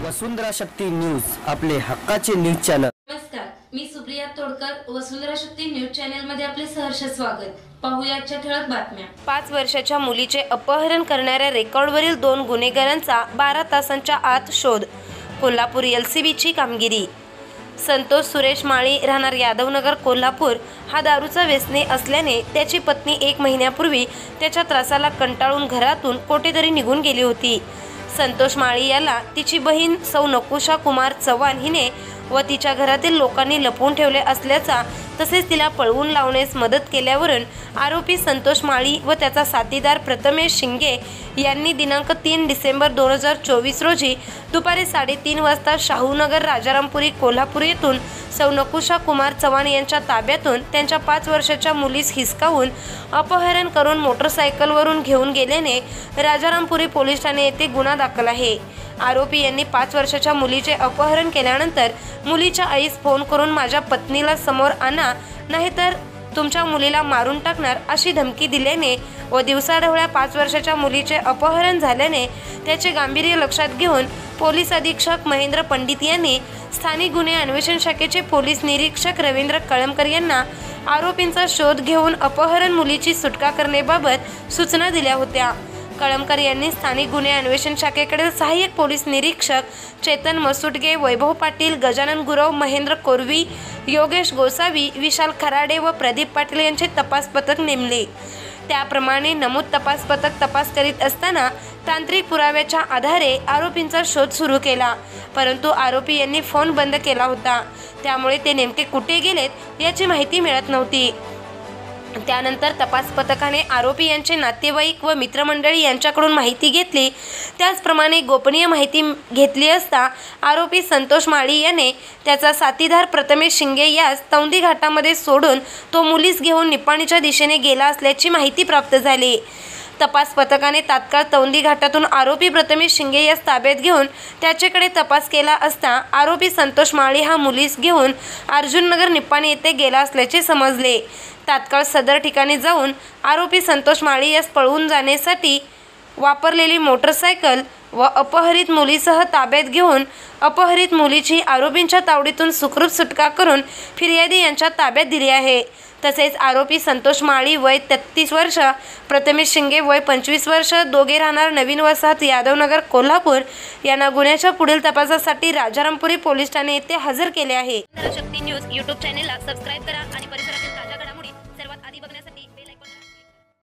वसुंधरा शक्ती news आपले हक्काचे news channel. नमस्कार, मी सुप्रिया तोडकर। वसुंधरा शक्ती न्यूज चॅनल मध्ये आपले सहर्ष स्वागत। पाहूया आजच्या ठळक बातम्या। 5 वर्षाच्या मुलीचे अपहरण करणाऱ्या रेकॉर्डवरील 2 गुन्हेगारांचा 12 तासांच्या आत शोध। कोल्हापूर LCBची कामगिरी। संतोष सुरेश माळी राहणार यादवनगर कोल्हापूर हा दारूचा व्यसनी असल्याने त्याची पत्नी 1 महिन्यापूर्वी त्याच्या त्रासाला कंटाळून घरातून कोठेतरी निघून गेली होती। संतोष माळी याला तिची बहीण सौ नकुशा कुमार चव्हाण हिने व तिच्या घरातील लोकांनी लपवून ठेवले असल्याचा तसेच तिला पळवून लावण्यास मदत केल्यावरून आरोपी संतोष माळी व त्याचा साथीदार प्रथमेश शिंगे यांनी दिनांक 3 डिसेंबर 2024 रोजी दुपारी 3:30 वाजता शाहूनगर राजारामपुरी कोल्हापूर येथून सौ नकुशा कुमार चव्हाण यांच्या ताब्यातून त्यांच्या 5 वर्षाच्या मुलीस हिसकावून अपहरण करून मोटरसायकलवरून घेऊन गेल्याने राजारामपुरी पोलीस ठाणे येथे गुन्हा दाखल आहे। आरोपी यांनी 5 वर्षाच्या मुलीचे अपहरण केल्यानंतर मुलीच्या आईस फोन करून माझ्या पत्नीला समोर आणा नाहीतर तुमच्या मुलीला मारून टाकणार अशी धमकी दिल्याने व दिवसाढवळ्या 5 वर्षाच्या मुलीचे अपहरण झाल्याने त्याचे गांभीर्य लक्षात घेऊन पोलीस अधीक्षक महेंद्र पंडित यांनी स्थानिक गुन्हे अन्वेषण शाखेचे पोलीस निरीक्षक रवींद्र कळमकर यांना आरोपींचा शोध घेऊन अपहरण मुलीची सुटका करण्याबाबत सूचना दिल्या होत्या। कळमकर यांनी स्थानिक गुन्हे अन्वेषण शाखेकडील सहाय्यक पोलीस निरीक्षक चेतन मसुटगे, वैभव पाटील, गजानन गुरव, महेंद्र कोरवी, योगेश गोसावी, विशाल खराडे व प्रदीप पाटील यांचे तपास पथक नेमले। त्याप्रमाणे नमूद तपास पथक तपास करीत असताना तांत्रिक पुराव्याच्या आधारे आरोपींचा शोध सुरू केला, परंतु आरोपी यांनी फोन बंद केला होता, त्यामुळे ते नेमके कुठे गेलेत याची माहिती मिळत नव्हती। त्यानंतर तपास पथकाने आरोपी यांचे नातेवाईक व मित्रमंडळी यांच्याकडून माहिती घेतली। त्याचप्रमाणे गोपनीय माहिती घेतली असता आरोपी संतोष माळी याने त्याचा साथीदार प्रथमेश शिंगे यास तौंदी घाटामध्ये सोडून तो मुलीस घेऊन निपाणीच्या दिशेने गेला असल्याची माहिती प्राप्त झाली। तपास पथकाने तात्काळ तौंदी घाटातून आरोपी प्रथमेश शिंगे यास ताब्यात घेऊन त्याच्याकडे तपास केला असता आरोपी संतोष माळी हा मुलीस घेऊन अर्जुननगर निपाणी येथे गेला असल्याचे समजले। तात्काळ सदर ठिकाणी जाऊन आरोपी संतोष माळी यास पळवून जाण्यासाठी वापरलेली मोटरसायकल व अपहरित मुलीसह ताब्यात घेऊन अपहरित मुलीची आरोपींच्या तावडीतून सुखरूप सुटका करून फिर्यादी यांच्या ताब्यात दिली आहे। तसेच आरोपी संतोष माळी वय 33 वर्ष, प्रथमेश शिंगे वय 25 वर्ष दोघे राहणार नवीन वसाहत यादवनगर कोल्हापूर यांना गुन्ह्याच्या पुढील तपासासाठी राजारामपुरी पोलीस ठाणे येथे हजर केले आहे। वसुंधरा शक्ती न्यूज YouTube चॅनेलला सबस्क्राइब करा आणि